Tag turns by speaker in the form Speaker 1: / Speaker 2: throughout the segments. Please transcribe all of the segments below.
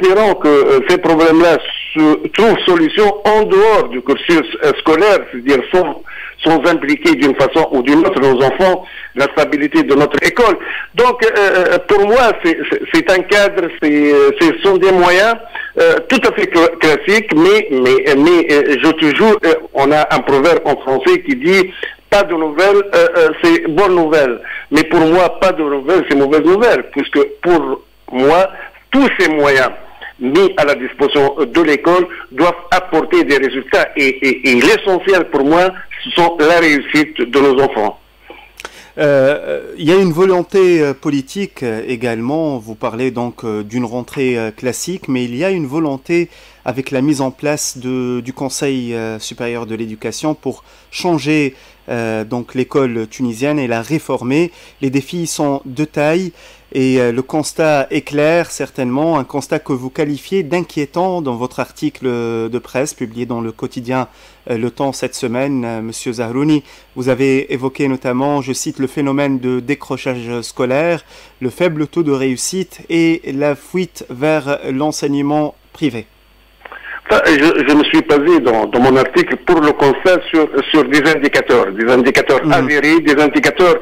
Speaker 1: espérons que ces problèmes-là trouvent solution en dehors du cursus scolaire, c'est-à-dire sans impliquer d'une façon ou d'une autre nos enfants, la stabilité de notre école. Donc, pour moi, c'est un cadre, ce sont des moyens tout à fait classiques, mais je toujours, on a un proverbe en français qui dit pas de nouvelles, c'est bonne nouvelle. Mais pour moi, pas de nouvelles, c'est mauvaise nouvelle, puisque pour moi, tous ces moyens mis à la disposition de l'école doivent apporter des résultats. Et l'essentiel pour moi, ce sont la réussite de nos enfants.
Speaker 2: Il y a une volonté politique également, vous parlez donc d'une rentrée classique, mais il y a une volonté avec la mise en place du Conseil supérieur de l'éducation pour changer donc l'école tunisienne et la réformer. Les défis sont de taille et le constat est clair, certainement, un constat que vous qualifiez d'inquiétant dans votre article de presse publié dans le quotidien Le Temps cette semaine. Monsieur Zahrouni, vous avez évoqué notamment, je cite, le phénomène de décrochage scolaire, le faible taux de réussite et la fuite vers l'enseignement privé.
Speaker 1: Je me suis basé dans mon article pour le constat sur des indicateurs avérés, des indicateurs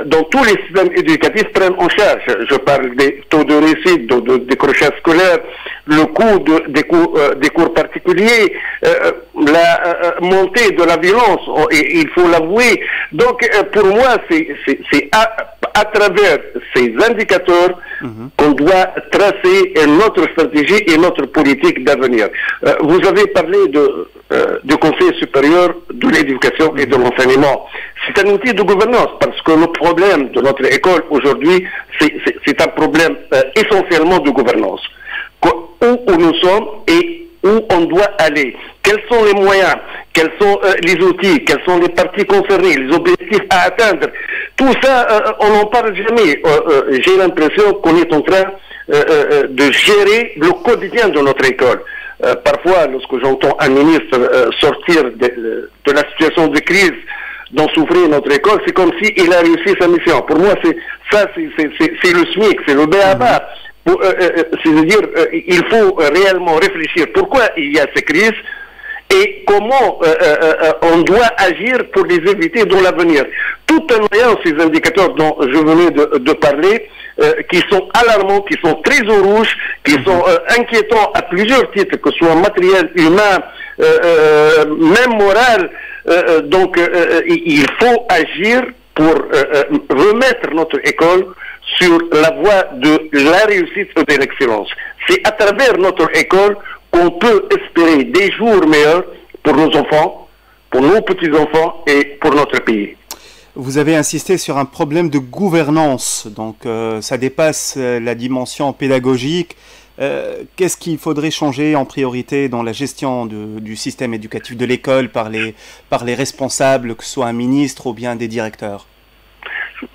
Speaker 1: dont tous les systèmes éducatifs prennent en charge. Je parle des taux de réussite, de décrochage scolaire, le coût des cours particuliers, la montée de la violence, il faut l'avouer. Donc pour moi, c'est à travers ces indicateurs qu'on doit tracer notre stratégie et notre politique d'avenir. Vous avez parlé du Conseil supérieur de l'éducation et de l'enseignement. C'est un outil de gouvernance parce que le problème de notre école aujourd'hui, c'est un problème essentiellement de gouvernance. Où nous sommes et où on doit aller. Quels sont les moyens, quels sont les outils, quels sont les parties concernées, les objectifs à atteindre. Tout ça, on n'en parle jamais. J'ai l'impression qu'on est en train de gérer le quotidien de notre école. Parfois, lorsque j'entends un ministre sortir de la situation de crise dont souffrait notre école, c'est comme s'il a réussi sa mission. Pour moi, c'est le SMIC, c'est le BABA. C'est-à-dire, il faut réellement réfléchir pourquoi il y a ces crises et comment on doit agir pour les éviter dans l'avenir. Tout en voyant ces indicateurs dont je venais de parler, qui sont alarmants, qui sont très au rouge, qui sont inquiétants à plusieurs titres, que ce soit matériel, humain, même moral. Donc, il faut agir pour remettre notre école sur la voie de la réussite et de l'excellence. C'est à travers notre école qu'on peut espérer des jours meilleurs pour nos enfants, pour nos petits-enfants et pour notre pays.
Speaker 2: Vous avez insisté sur un problème de gouvernance, donc ça dépasse la dimension pédagogique. Qu'est-ce qu'il faudrait changer en priorité dans la gestion du système éducatif de l'école par les responsables, que ce soit un ministre ou bien des directeurs?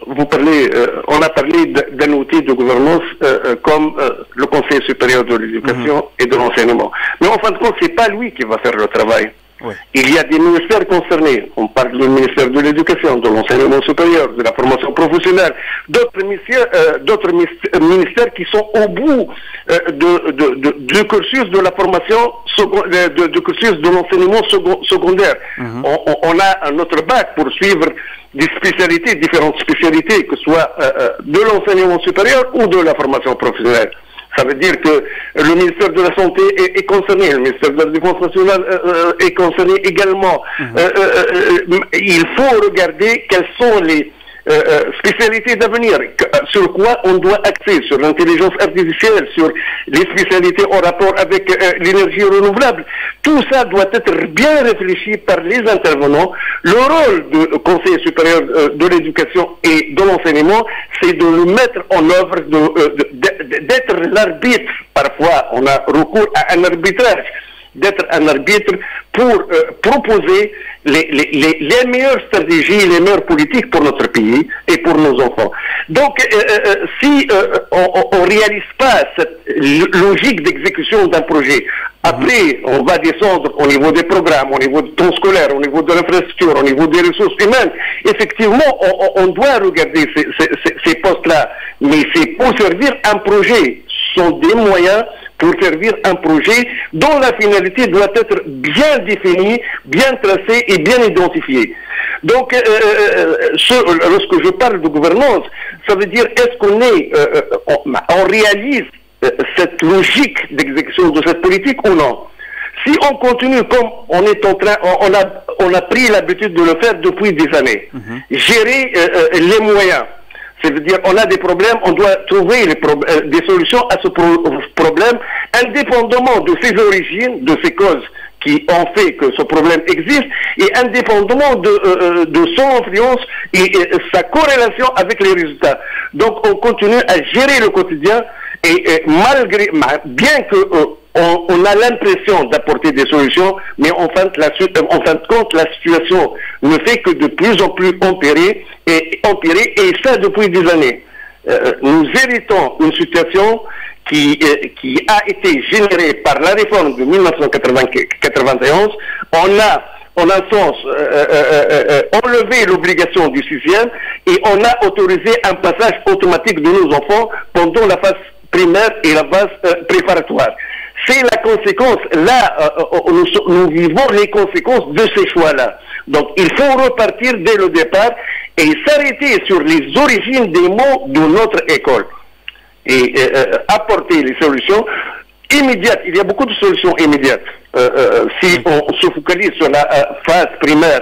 Speaker 1: Vous parlez, on a parlé d'un outil de gouvernance comme le Conseil supérieur de l'éducation et de l'enseignement. Mais en fin de compte, c'est pas lui qui va faire le travail. Oui. Il y a des ministères concernés. On parle du ministère de l'éducation, de l'enseignement supérieur, de la formation professionnelle, d'autres ministères qui sont au bout du cursus de la formation, du cursus de l'enseignement secondaire. On a un autre bac pour suivre des spécialités, différentes spécialités, que ce soit de l'enseignement supérieur ou de la formation professionnelle. Ça veut dire que le ministère de la Santé est concerné, le ministère de la Défense nationale est concerné également. Il faut regarder quelles sont les spécialités d'avenir, sur quoi on doit axer, sur l'intelligence artificielle, sur les spécialités en rapport avec l'énergie renouvelable. Tout ça doit être bien réfléchi par les intervenants. Le rôle du Conseil supérieur de l'éducation et de l'enseignement, c'est de le mettre en œuvre, d'être l'arbitre. Parfois, on a recours à un arbitrage, d'être un arbitre pour proposer les meilleures stratégies, les meilleures politiques pour notre pays et pour nos enfants. Donc, si on ne réalise pas cette logique d'exécution d'un projet, après, on va descendre au niveau des programmes, au niveau du temps scolaire, au niveau de l'infrastructure, au niveau des ressources humaines. Effectivement, on doit regarder ces postes-là, mais c'est pour servir un projet. Ce sont des moyens pour servir un projet dont la finalité doit être bien définie, bien tracée et bien identifiée. Donc, lorsque je parle de gouvernance, ça veut dire est-ce qu'on on réalise cette logique d'exécution de cette politique ou non? Si on continue comme on est en train, on a pris l'habitude de le faire depuis des années, gérer les moyens. C'est-à-dire, on a des problèmes, on doit trouver des solutions à ce problème, indépendamment de ses origines, de ses causes qui ont fait que ce problème existe, et indépendamment de son influence et sa corrélation avec les résultats. Donc, on continue à gérer le quotidien, et bien que on a l'impression d'apporter des solutions, mais en fin de compte, la situation ne fait que de plus en plus empirer, et ça depuis des années. Nous héritons une situation qui a été générée par la réforme de 1991. On a, en un sens, enlevé l'obligation du 6e et on a autorisé un passage automatique de nos enfants pendant la phase primaire et la phase préparatoire. C'est la conséquence, là, nous vivons les conséquences de ces choix-là. Donc, il faut repartir dès le départ et s'arrêter sur les origines des mots de notre école. Et apporter les solutions immédiates. Il y a beaucoup de solutions immédiates. Si on se focalise sur la phase primaire,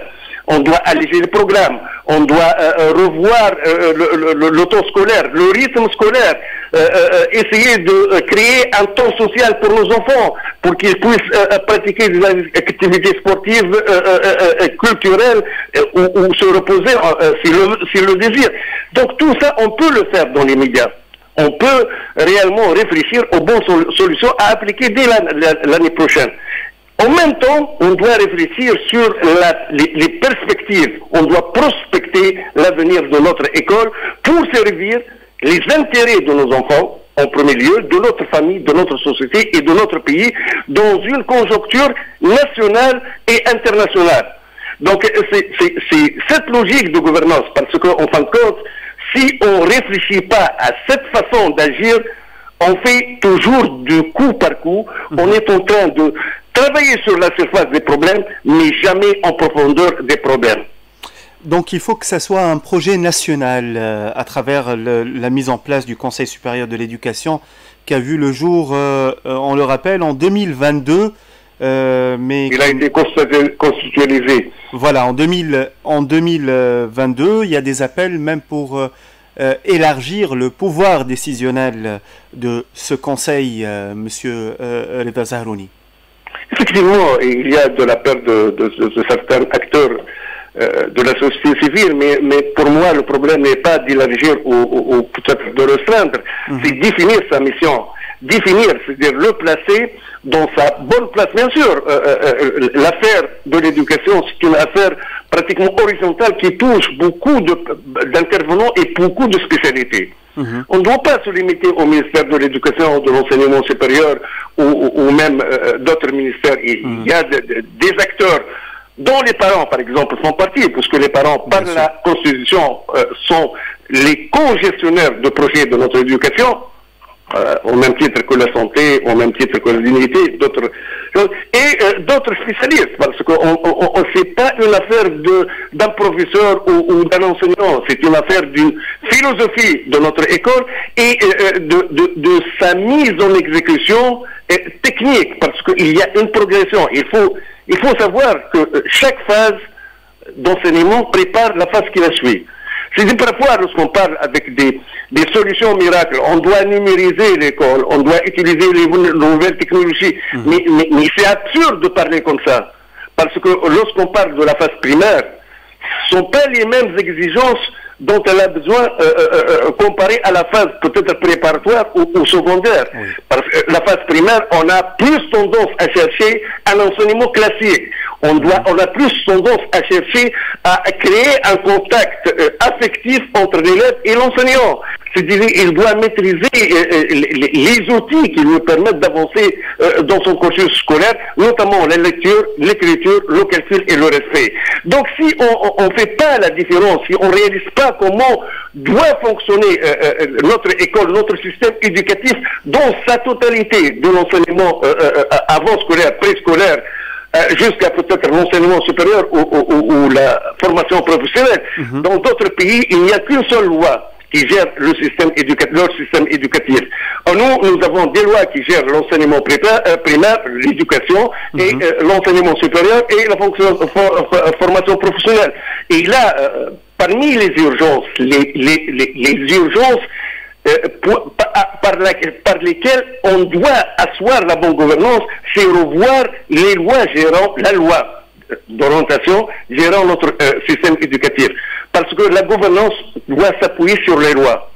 Speaker 1: on doit alléger le programme, on doit revoir le temps scolaire, le rythme scolaire, essayer de créer un temps social pour nos enfants, pour qu'ils puissent pratiquer des activités sportives, culturelles, ou se reposer s'ils le désirent. Donc tout ça, on peut le faire dans les médias. On peut réellement réfléchir aux bonnes solutions à appliquer dès l'année prochaine. En même temps, on doit réfléchir sur les perspectives. On doit prospecter l'avenir de notre école pour servir les intérêts de nos enfants, en premier lieu, de notre famille, de notre société et de notre pays, dans une conjoncture nationale et internationale. Donc, c'est cette logique de gouvernance, parce qu'en fin de compte, si on ne réfléchit pas à cette façon d'agir, on fait toujours du coup par coup. On est en train de travailler sur la surface des problèmes, mais jamais en profondeur des problèmes.
Speaker 2: Donc il faut que ça soit un projet national à travers la mise en place du Conseil supérieur de l'éducation qui a vu le jour, on le rappelle, en 2022. Mais
Speaker 1: il a été constitutionnalisé.
Speaker 2: Voilà, en 2022, il y a des appels même pour élargir le pouvoir décisionnel de ce conseil, Monsieur Reda Zahrouni.
Speaker 1: Effectivement, il y a de la part de certains acteurs de la société civile, mais pour moi, le problème n'est pas d'élargir ou peut-être de restreindre, c'est définir sa mission. Définir, c'est-à-dire le placer dans sa bonne place. Bien sûr, l'affaire de l'éducation, c'est une affaire pratiquement horizontale qui touche beaucoup d'intervenants et beaucoup de spécialités. On ne doit pas se limiter au ministère de l'Éducation, de l'Enseignement supérieur ou même d'autres ministères. Il y a des acteurs dont les parents, par exemple, font partie, puisque les parents, par la Constitution, sont les co-gestionnaires de projets de notre éducation, au même titre que la santé, au même titre que la dignité, d'autres choses, et d'autres spécialistes, parce que c'est pas une affaire d'un professeur ou d'un enseignant, c'est une affaire d'une philosophie de notre école et de sa mise en exécution technique, parce qu'il y a une progression. Il faut savoir que chaque phase d'enseignement prépare la phase qui la suit. C'est parfois, lorsqu'on parle avec des solutions miracles, on doit numériser l'école, on doit utiliser les nouvelles technologies, mais c'est absurde de parler comme ça. Parce que lorsqu'on parle de la phase primaire, ce ne sont pas les mêmes exigences dont elle a besoin comparé à la phase peut-être préparatoire ou secondaire. Parce que la phase primaire, on a plus tendance à chercher un enseignement classique. On a plus tendance à chercher à créer un contact affectif entre l'élève et l'enseignant. C'est-à-dire il doit maîtriser les outils qui lui permettent d'avancer dans son cursus scolaire, notamment la lecture, l'écriture, le calcul et le respect. Donc si on ne fait pas la différence, si on ne réalise pas comment doit fonctionner notre école, notre système éducatif dans sa totalité, de l'enseignement avant scolaire, préscolaire, jusqu'à peut-être l'enseignement supérieur ou la formation professionnelle. Dans d'autres pays, il n'y a qu'une seule loi qui gère le système leur système éducatif. Nous avons des lois qui gèrent l'enseignement primaire, l'éducation, et l'enseignement supérieur et la formation professionnelle. Et là, parmi les urgences, les urgences par lesquelles on doit asseoir la bonne gouvernance, c'est revoir les lois gérant la loi d'orientation gérant notre système éducatif. Parce que la gouvernance doit s'appuyer sur les lois.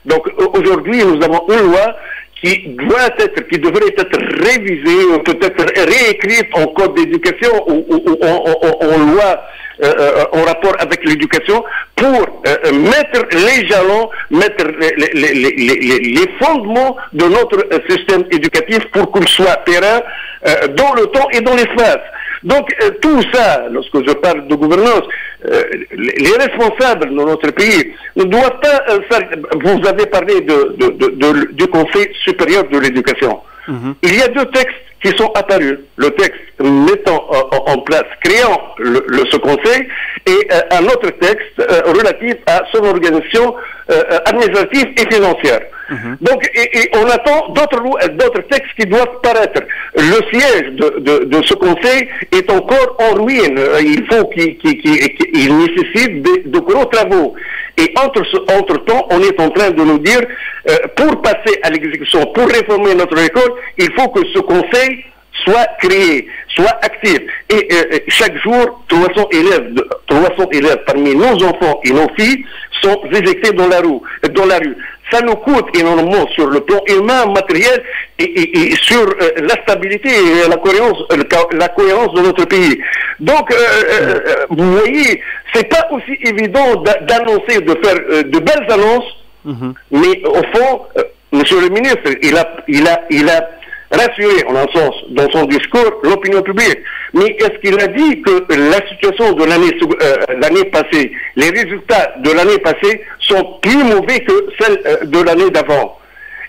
Speaker 1: Donc aujourd'hui, nous avons une loi qui devrait être révisée, peut-être réécrite en code d'éducation ou en loi en rapport avec l'éducation pour mettre les jalons, mettre les fondements de notre système éducatif pour qu'il soit périn dans le temps et dans l'espace. Donc tout ça, lorsque je parle de gouvernance, les responsables de notre pays ne doivent pas vous avez parlé du Conseil supérieur de l'éducation. Il y a deux textes qui sont apparus. Le texte mettant en place, créant ce conseil, et un autre texte relatif à son organisation administrative et financière. Donc, et on attend d'autres textes qui doivent paraître. Le siège de ce conseil est encore en ruine. Il faut qu'il nécessite de gros travaux. Et entre-temps, on est en train de nous dire, pour passer à l'exécution, pour réformer notre école, il faut que ce conseil soit créé, soit actif. Et chaque jour, 300 élèves parmi nos enfants et nos filles sont éjectés dans la rue. Ça nous coûte énormément sur le plan humain, matériel et sur la stabilité et la cohérence de notre pays. Donc, vous voyez, c'est pas aussi évident d'annoncer, de faire de belles annonces, mais au fond, Monsieur le ministre, il a rassuré, en un sens, dans son discours, l'opinion publique. Mais est-ce qu'il a dit que la situation de l'année passée, les résultats de l'année passée sont plus mauvais que celles de l'année d'avant?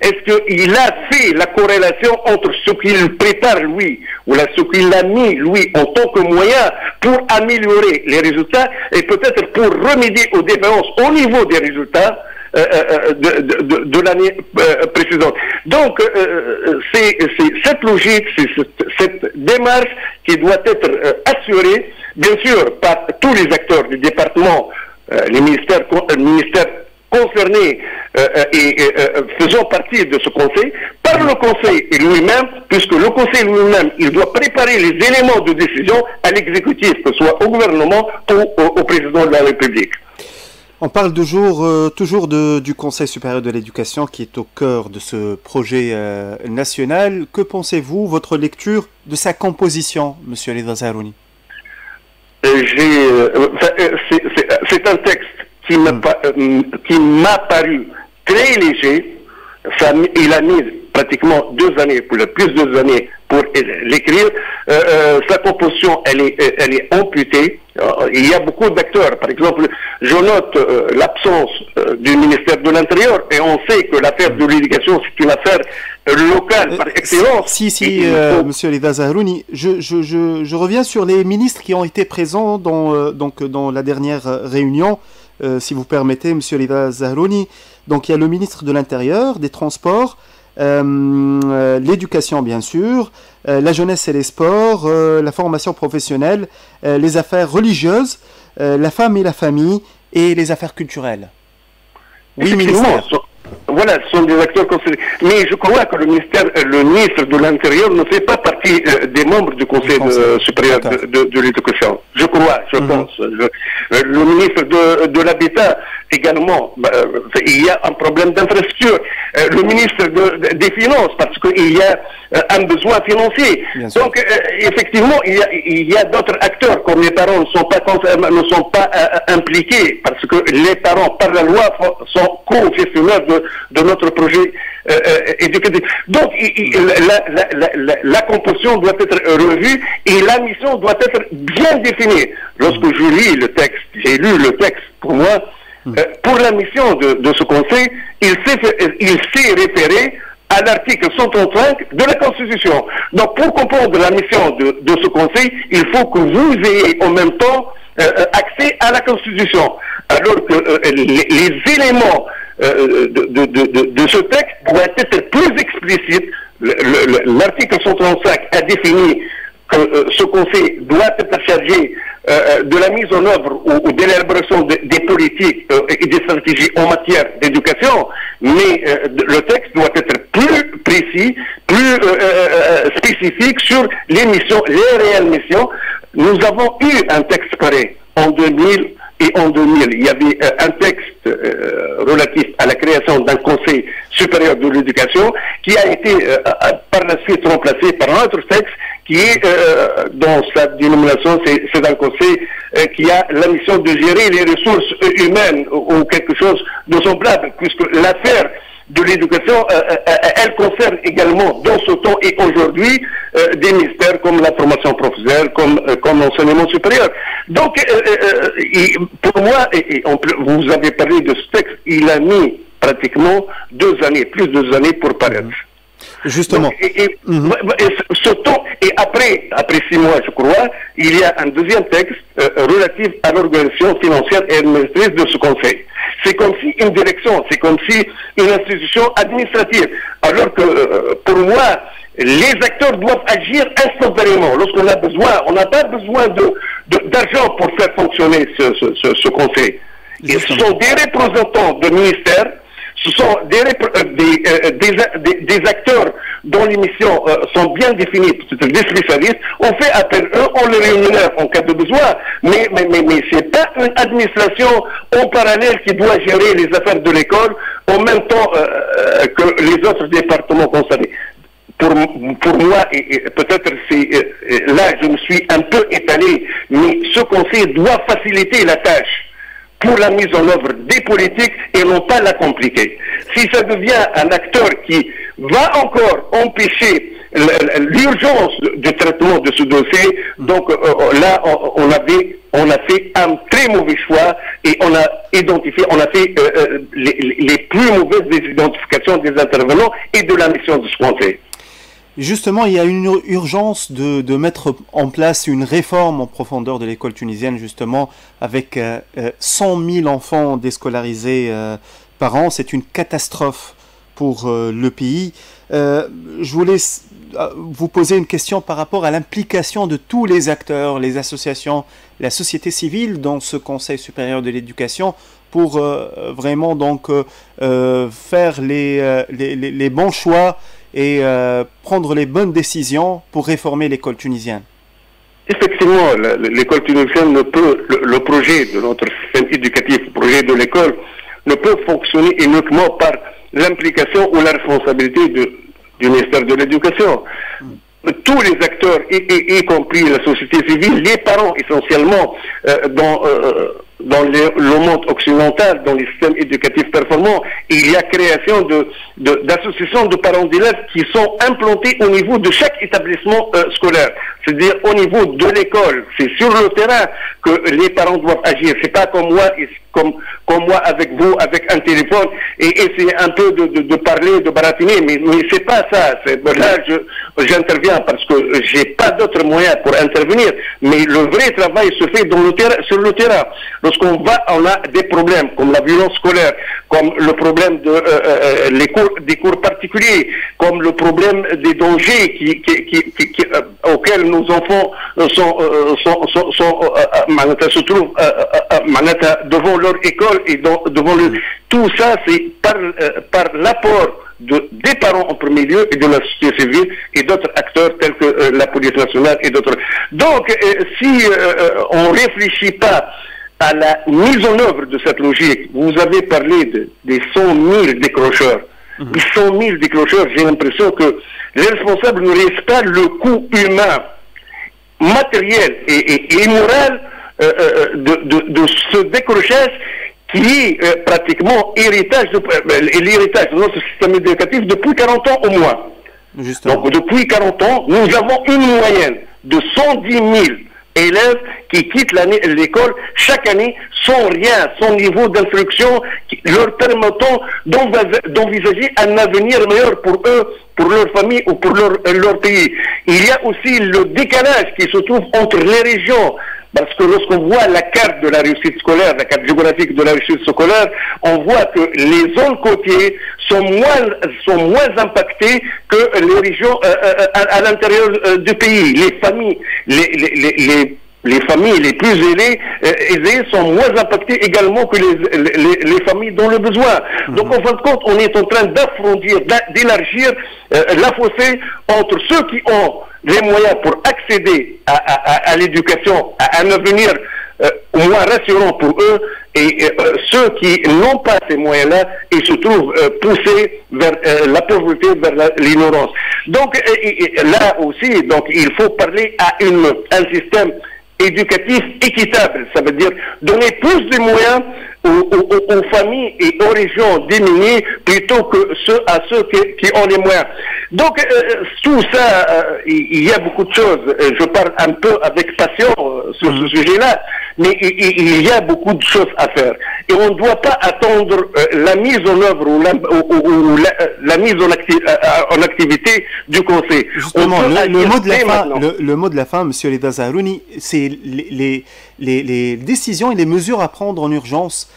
Speaker 1: Est-ce qu'il a fait la corrélation entre ce qu'il prépare, lui, ou ce qu'il a mis, lui, en tant que moyen pour améliorer les résultats et peut-être pour remédier aux différences au niveau des résultats de l'année précédente. Donc, c'est cette logique, c'est cette démarche qui doit être assurée, bien sûr, par tous les acteurs du département, les ministères concernés et faisant partie de ce conseil, par le conseil lui-même, puisque le conseil lui-même, il doit préparer les éléments de décision à l'exécutif, que ce soit au gouvernement ou au président de la République.
Speaker 2: On parle toujours du Conseil supérieur de l'éducation qui est au cœur de ce projet national. Que pensez-vous, votre lecture de sa composition, Monsieur Rida Zaharouni?
Speaker 1: C'est un texte qui m'a paru très léger. Il a mis pratiquement 2 années, plus de 2 années pour l'écrire. Sa composition, elle est amputée. Il y a beaucoup d'acteurs. Par exemple, je note l'absence du ministère de l'Intérieur et on sait que l'affaire de l'éducation, c'est une affaire locale par excellence.
Speaker 2: Monsieur Rida Zaharouni, je reviens sur les ministres qui ont été présents dans la dernière réunion. Si vous permettez, Monsieur Rida Zaharouni. Donc il y a le ministre de l'Intérieur, des Transports, l'éducation bien sûr, la jeunesse et les sports, la formation professionnelle, les affaires religieuses, la femme et la famille et les affaires culturelles. Oui, ministère.
Speaker 1: Voilà, ce sont des acteurs concernés. Mais je crois que le ministre de l'Intérieur ne fait pas partie des membres du Conseil supérieur de l'éducation. Je pense. Le ministre de l'Habitat également, il y a un problème d'infrastructure. Le ministre des Finances, parce qu'il y a un besoin financier. Donc, effectivement, il y a d'autres acteurs, comme les parents ne sont pas impliqués, parce que les parents, par la loi, sont co-gestionnaires de notre projet éducatif. Donc, la composition doit être revue et la mission doit être bien définie. Lorsque je lis le texte, j'ai lu le texte, pour moi, pour la mission de ce conseil, il s'est référé à l'article 135 de la Constitution. Donc, pour comprendre la mission de ce Conseil, il faut que vous ayez en même temps accès à la Constitution. Alors que les éléments de ce texte doivent être plus explicites. L'article 135 a défini que ce Conseil doit être chargé de la mise en œuvre ou de l'élaboration des politiques et des stratégies en matière d'éducation, mais le texte doit être plus précis, plus spécifique sur les missions, les réelles missions. Nous avons eu un texte pareil en 2000 et en 2000. Il y avait un texte relatif à la création d'un Conseil supérieur de l'éducation qui a été par la suite remplacé par un autre texte qui est, dans sa dénomination, c'est un conseil qui a la mission de gérer les ressources humaines ou quelque chose de semblable, puisque l'affaire de l'éducation, elle concerne également, dans ce temps et aujourd'hui, des ministères comme la formation professionnelle, comme l'enseignement supérieur. Donc, pour moi, vous avez parlé de ce texte, il a mis pratiquement 2 années, plus de 2 années pour paraître.
Speaker 2: Justement.
Speaker 1: Donc, et après 6 mois, je crois, il y a un deuxième texte relatif à l'organisation financière et administrative de ce Conseil. C'est comme si une direction, c'est comme si une institution administrative. Alors que, pour moi, les acteurs doivent agir instantanément. Lorsqu'on a besoin, on n'a pas besoin d'argent pour faire fonctionner ce Conseil. Et ce sont des représentants de ministères. Ce sont des acteurs dont les missions sont bien définies, des spécialistes. On fait appel à eux, on les rémunère en cas de besoin, mais ce n'est pas une administration en parallèle qui doit gérer les affaires de l'école en même temps que les autres départements concernés. Pour moi, et peut-être là je me suis un peu étalé, mais ce Conseil doit faciliter la tâche pour la mise en œuvre des politiques et non pas la compliquer. Si ça devient un acteur qui va encore empêcher l'urgence du traitement de ce dossier, donc là on a fait un très mauvais choix et on a fait les plus mauvaises des identifications des intervenants et de la mission de ce Conseil.
Speaker 2: Justement, il y a une urgence de mettre en place une réforme en profondeur de l'école tunisienne, justement, avec 100 000 enfants déscolarisés par an. C'est une catastrophe pour le pays. Je voulais vous poser une question par rapport à l'implication de tous les acteurs, les associations, la société civile dans ce Conseil supérieur de l'éducation pour vraiment donc faire les bons choix et prendre les bonnes décisions pour réformer l'école tunisienne.
Speaker 1: Effectivement, l'école tunisienne ne peut, le projet de notre système éducatif, le projet de l'école, ne peut fonctionner uniquement par l'implication ou la responsabilité du ministère de l'Éducation. Tous les acteurs, y compris la société civile, les parents essentiellement, dans le monde occidental, dans les systèmes éducatifs performants, il y a création d'associations de parents d'élèves qui sont implantées au niveau de chaque établissement scolaire. C'est-à-dire au niveau de l'école. C'est sur le terrain que les parents doivent agir. C'est pas comme moi, comme moi avec vous, avec un téléphone, et essayer un peu de parler, de baratiner, mais c'est pas ça. Là, j'interviens parce que j'ai pas d'autres moyens pour intervenir, mais le vrai travail se fait sur le terrain. Lorsqu'on a des problèmes comme la violence scolaire, comme le problème des cours particuliers, comme le problème des dangers auxquels nos enfants se trouvent devant leur école et devant tout ça, c'est par l'apport des parents en premier lieu et de la société civile et d'autres acteurs tels que la police nationale et d'autres. Donc, si on ne réfléchit pas à la mise en œuvre de cette logique, vous avez parlé des 100 000 décrocheurs. Les 100 000 décrocheurs, j'ai l'impression que les responsables ne réalisent pas le coût humain, matériel et moral de ce décrochage qui est pratiquement l'héritage de notre système éducatif depuis 40 ans au moins. Justement. Donc depuis 40 ans, nous avons une moyenne de 110 000 élèves qui quittent l'école chaque année sans rien, sans niveau d'instruction, leur permettant d'envisager un avenir meilleur pour eux, pour leur famille ou pour leur pays. Il y a aussi le décalage qui se trouve entre les régions. Parce que lorsqu'on voit la carte de la réussite scolaire, la carte géographique de la réussite scolaire, on voit que les zones côtières sont moins impactées que les régions à l'intérieur du pays. Les familles, les familles les plus aisées sont moins impactées également que les familles dans le besoin. Donc en fin de compte, on est en train d'élargir la fossé entre ceux qui ont les moyens pour accéder à l'éducation, à un avenir au moins rassurant pour eux, et ceux qui n'ont pas ces moyens-là, ils se trouvent poussés vers la pauvreté, vers l'ignorance. Donc là aussi, donc, il faut parler à un système éducatif équitable, ça veut dire donner plus de moyens aux familles et aux régions démunies plutôt que à ceux qui ont les moyens. Donc tout ça, il y a beaucoup de choses. Je parle un peu avec passion sur ce sujet-là, mais il y a beaucoup de choses à faire. Et on ne doit pas attendre la mise en œuvre ou la mise en activité du Conseil.
Speaker 2: Justement, le mot de la fin, Monsieur Rida Zaharouni, c'est les décisions et les mesures à prendre en urgence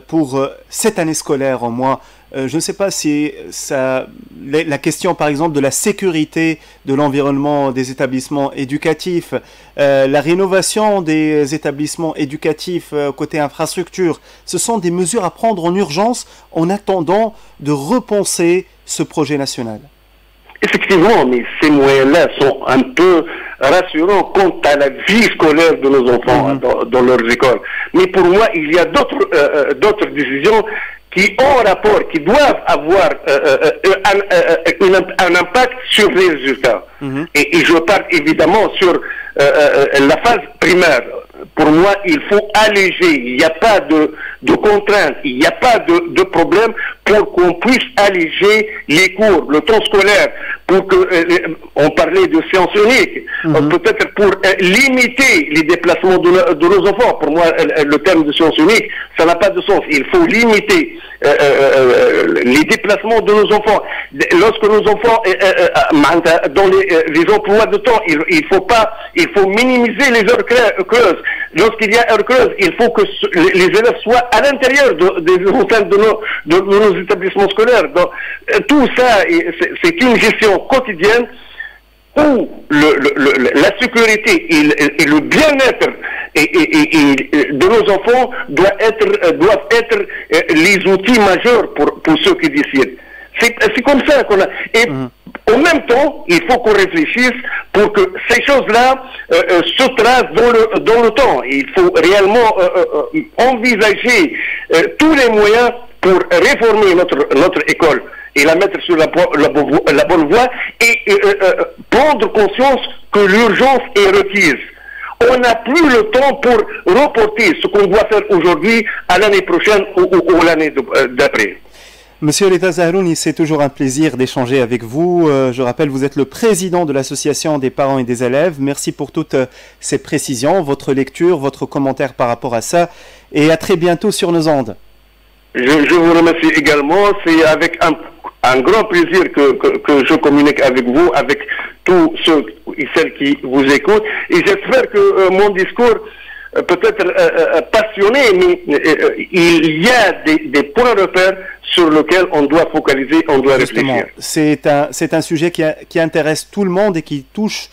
Speaker 2: pour cette année scolaire en moins. Je ne sais pas si la question par exemple de la sécurité de l'environnement des établissements éducatifs, la rénovation des établissements éducatifs côté infrastructure, ce sont des mesures à prendre en urgence en attendant de repenser ce projet national.
Speaker 1: Effectivement, mais ces moyens-là sont un peu rassurants quant à la vie scolaire de nos enfants dans leurs écoles. Mais pour moi, il y a d'autres décisions qui ont rapport, qui doivent avoir un impact sur les résultats. Et je parle évidemment sur la phase primaire. Pour moi, il faut alléger. Il n'y a pas de contraintes, il n'y a pas de problème pour qu'on puisse alléger les cours, le temps scolaire, pour que, on parlait de séance unique, peut-être pour limiter les déplacements de nos enfants. Pour moi, le terme de séance unique, ça n'a pas de sens. Il faut limiter les déplacements de nos enfants. Lorsque nos enfants, dans les emplois de temps, il faut minimiser les heures creuses. Lorsqu'il y a heures creuses, il faut que les élèves soient à l'intérieur des enceintes de nos établissements scolaires. Donc, tout ça, c'est une gestion quotidienne où la sécurité et le bien-être de nos enfants doivent être les outils majeurs pour ceux qui décident. C'est comme ça qu'on a. Et en même temps, il faut qu'on réfléchisse pour que ces choses-là se tracent dans le temps. Il faut réellement envisager tous les moyens pour réformer notre école et la mettre sur la bonne voie et prendre conscience que l'urgence est requise. On n'a plus le temps pour reporter ce qu'on doit faire aujourd'hui à l'année prochaine ou l'année d'après.
Speaker 2: Monsieur Rida Zaharouni, c'est toujours un plaisir d'échanger avec vous. Je rappelle, vous êtes le président de l'association des parents et des élèves. Merci pour toutes ces précisions, votre lecture, votre commentaire par rapport à ça. Et à très bientôt sur nos ondes.
Speaker 1: Je vous remercie également. C'est avec un grand plaisir que je communique avec vous, avec tous ceux et celles qui vous écoutent. Et j'espère que mon discours peut-être passionné, mais il y a des points repères sur lesquels on doit focaliser, on doit réfléchir.
Speaker 2: C'est un sujet qui intéresse tout le monde et qui touche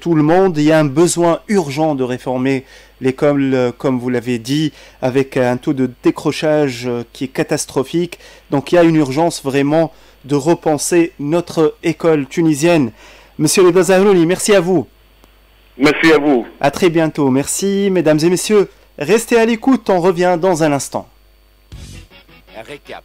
Speaker 2: tout le monde. Il y a un besoin urgent de réformer l'école, comme vous l'avez dit, avec un taux de décrochage qui est catastrophique. Donc il y a une urgence vraiment de repenser notre école tunisienne. Monsieur Rida Zaharouni, merci à vous.
Speaker 1: Merci à vous.
Speaker 2: À très bientôt. Merci, mesdames et messieurs. Restez à l'écoute, on revient dans un instant.
Speaker 3: Récap.